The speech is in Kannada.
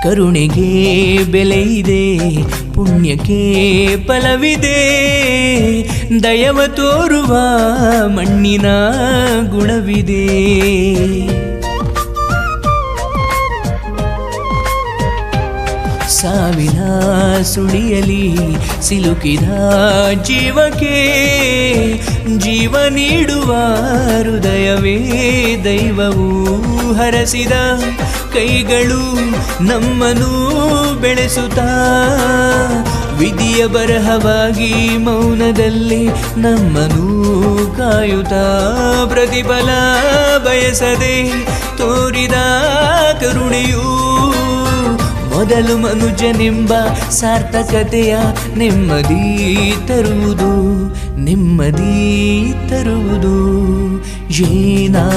ಕರುಣೆಗೆ ಬೆಲೆ ಇದೆ, ಪುಣ್ಯಕ್ಕೆ ಫಲವಿದೆ, ದಯವ ತೋರುವ ಮಣ್ಣಿನ ಗುಣವಿದೆ. ಸಾವಿನ ಸುಳಿಯಲಿ ಸಿಲುಕಿದ ಜೀವಕ್ಕೆ ಜೀವ ನೀಡುವ ಹೃದಯವೇ ದೈವವು. ಹರಸಿದ ಕೈಗಳು ನಮ್ಮನ್ನು ಬೆಳೆಸುತ್ತಾ ವಿಧಿಯ ಬರಹವಾಗಿ ಮೌನದಲ್ಲಿ ನಮ್ಮನ್ನು ಕಾಯುತ್ತಾ ಪ್ರತಿಫಲ ಬಯಸದೆ ತೋರಿದ ಕರುಣೆಯು ಮೊದಲು ಮನುಜನೆಂಬ ಸಾರ್ಥಕತೆಯ ನೆಮ್ಮದಿ ತರುವುದು, ನೆಮ್ಮದಿ ತರುವುದು.